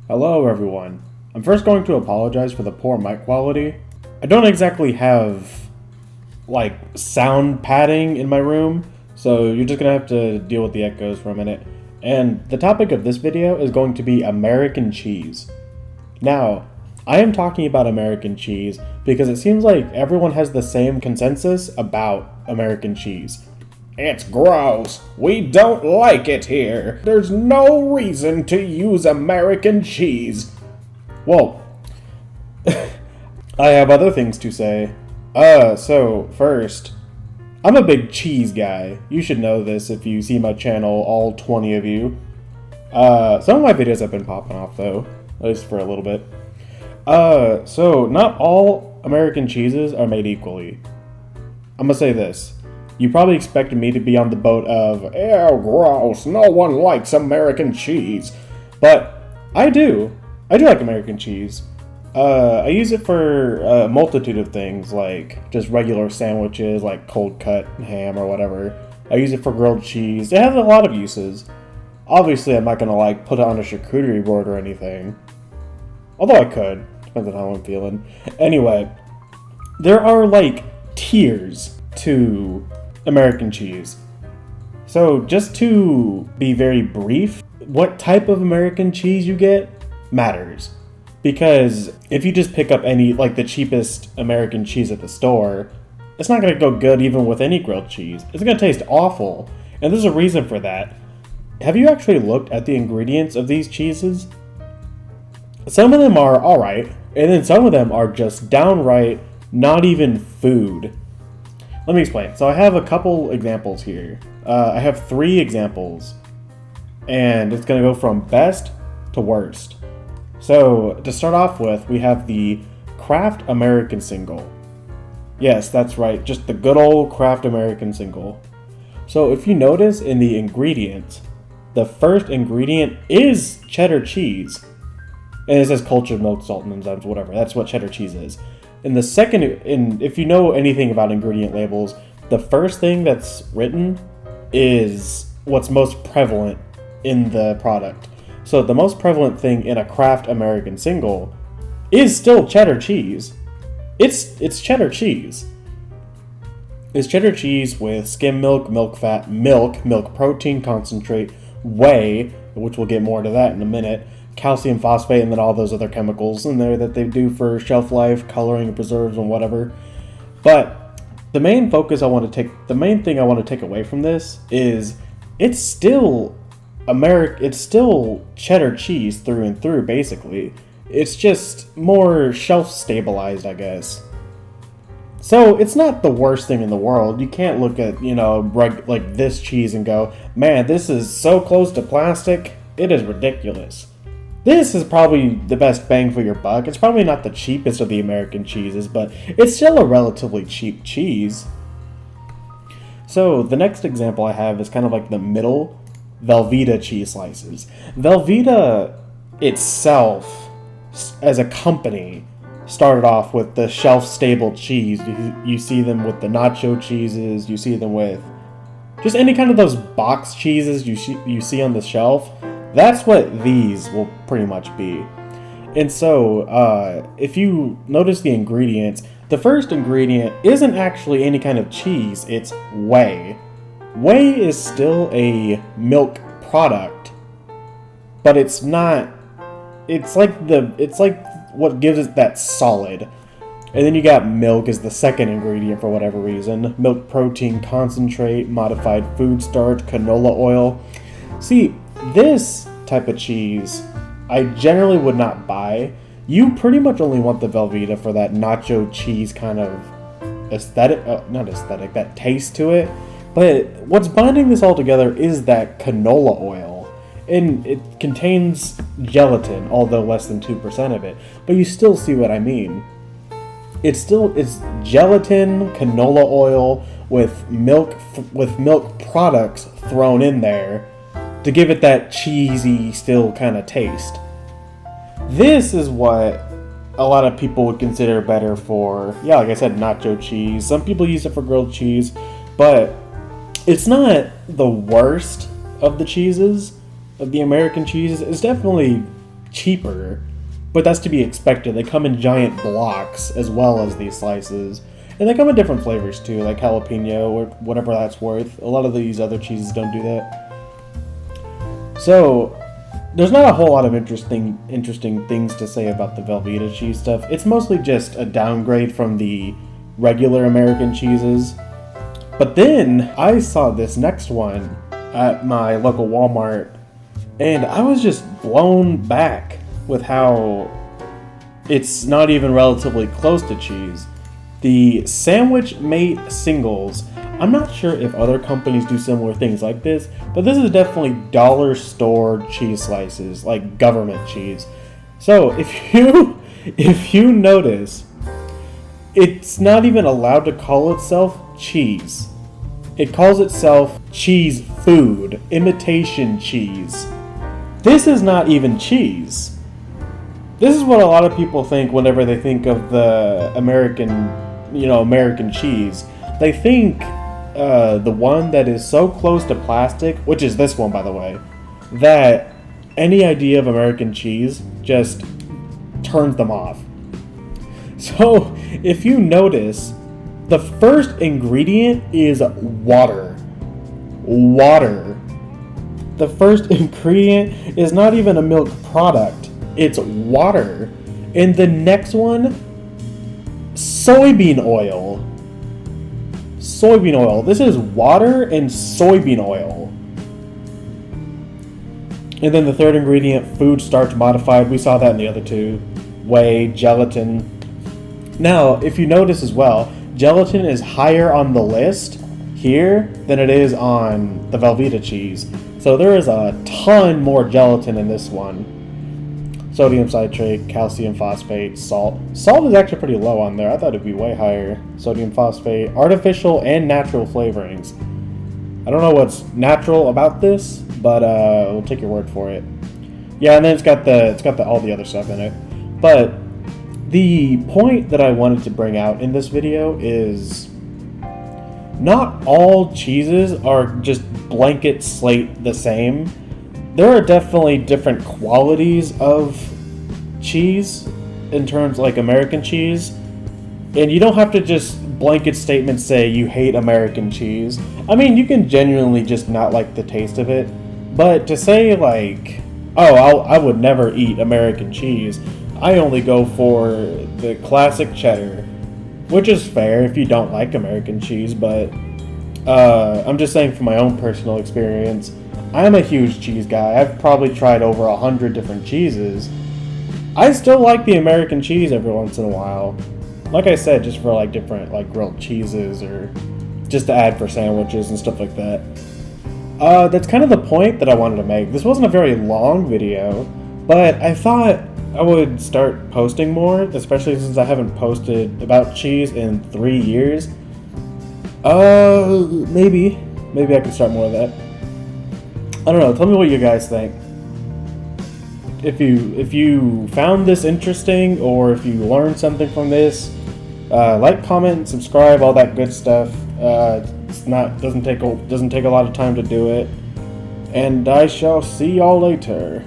Hello everyone. I'm first going to apologize for the poor mic quality. I don't exactly have, like, sound padding in my room, so you're just gonna have to deal with the echoes for a minute. And the topic of this video is going to be American cheese. Now, I am talking about American cheese because it seems like everyone has the same consensus about American cheese. It's gross. We don't like it here. There's no reason to use American cheese. Well, I have other things to say. So first, I'm a big cheese guy. You should know this if you see my channel, all 20 of you. Some of my videos have been popping off though, at least for a little bit. So not all American cheeses are made equally. I'm gonna say this. You probably expected me to be on the boat of, ew, gross, no one likes American cheese. But I do. I do like American cheese. I use it for a multitude of things, like just regular sandwiches, like cold cut ham or whatever. I use it for grilled cheese. It has a lot of uses. Obviously, I'm not gonna like put it on a charcuterie board or anything. Although I could. Depends on how I'm feeling. Anyway, there are like tiers to American cheese. So just to be very brief, what type of American cheese you get matters. Because if you just pick up any, like the cheapest American cheese at the store, it's not gonna go good even with any grilled cheese. It's gonna taste awful. And there's a reason for that. Have you actually looked at the ingredients of these cheeses? Some of them are alright, and then some of them are just downright not even food. Let me explain. So I have a couple examples here. I have 3 examples, and it's going to go from best to worst. So to start off with, we have the Kraft American Single. Yes, that's right, just the good old Kraft American Single. So if you notice in the ingredients, the first ingredient is cheddar cheese. And it says cultured milk, salt, and enzymes, whatever. That's what cheddar cheese is. And the second, if you know anything about ingredient labels, the first thing that's written is what's most prevalent in the product. So the most prevalent thing in a Kraft American Single is still cheddar cheese. It's cheddar cheese. It's cheddar cheese with skim milk, milk fat, milk protein concentrate, whey, which we'll get more into that in a minute, calcium phosphate, and then all those other chemicals in there that they do for shelf life, coloring, preserves, and whatever. But the main thing I want to take away from this is it's still it's still cheddar cheese through and through, basically. It's just more shelf stabilized, I guess. So it's not the worst thing in the world. You can't look at, like this cheese and go, man, this is so close to plastic, it is ridiculous. This is probably the best bang for your buck. It's probably not the cheapest of the American cheeses, but it's still a relatively cheap cheese. So the next example I have is kind of like the middle, Velveeta cheese slices. Velveeta itself, as a company, started off with the shelf-stable cheese. You see them with the nacho cheeses, you see them with just any kind of those box cheeses you see on the shelf. That's what these will pretty much be. And so, if you notice the ingredients, the first ingredient isn't actually any kind of cheese, it's whey. Whey is still a milk product, but it's not, it's like what gives it that solid. And then you got milk as the second ingredient for whatever reason. Milk protein concentrate, modified food starch, canola oil. See, this type of cheese I generally would not buy. You pretty much only want the Velveeta for that nacho cheese kind of that taste to it. But what's binding this all together is that canola oil. And it contains gelatin, although less than 2% of it. But you still see what I mean. It's gelatin, canola oil with milk products thrown in there to give it that cheesy still kind of taste. This is what a lot of people would consider better for, like I said, nacho cheese. Some people use it for grilled cheese, but it's not the worst of the cheeses, of the American cheeses. It's definitely cheaper, but that's to be expected. They come in giant blocks as well as these slices. And they come in different flavors too, like jalapeno or whatever that's worth. A lot of these other cheeses don't do that. So, there's not a whole lot of interesting things to say about the Velveeta cheese stuff. It's mostly just a downgrade from the regular American cheeses. But then I saw this next one at my local Walmart, and I was just blown back with how it's not even relatively close to cheese. The Sandwich Mate Singles. I'm not sure if other companies do similar things like this, but this is definitely dollar store cheese slices, like government cheese. So if you notice, it's not even allowed to call itself cheese. It calls itself cheese food, imitation cheese. This is not even cheese. This is what a lot of people think whenever they think of the American cheese. They think the one that is so close to plastic, which is this one by the way, that any idea of American cheese just turns them off. So if you notice, the first ingredient is water. Water. The first ingredient is not even a milk product. It's water. And the next one, soybean oil. Soybean oil. This is water and soybean oil. And then the third ingredient, food starch modified. We saw that in the other two. Whey, gelatin. Now, if you notice as well, gelatin is higher on the list here than it is on the Velveeta cheese. So there is a ton more gelatin in this one. Sodium citrate, calcium phosphate, salt. Salt is actually pretty low on there. I thought it'd be way higher. Sodium phosphate, artificial and natural flavorings. I don't know what's natural about this, but we'll take your word for it. Yeah, and then it's got all the other stuff in it. But the point that I wanted to bring out in this video is not all cheeses are just blanket slate the same. There are definitely different qualities of cheese in terms like American cheese, and you don't have to just blanket statement say you hate American cheese. I mean, you can genuinely just not like the taste of it, but to say like, oh, I would never eat American cheese, I only go for the classic cheddar, which is fair if you don't like American cheese, but I'm just saying from my own personal experience, I'm a huge cheese guy. I've probably tried over 100 different cheeses. I still like the American cheese every once in a while. Like I said, just for like different like grilled cheeses or just to add for sandwiches and stuff like that. That's kind of the point that I wanted to make. This wasn't a very long video, but I thought I would start posting more, especially since I haven't posted about cheese in 3 years. Maybe I can start more of that. I don't know. Tell me what you guys think. If you found this interesting, or if you learned something from this, like, comment, subscribe, all that good stuff. Doesn't take a lot of time to do it. And I shall see y'all later.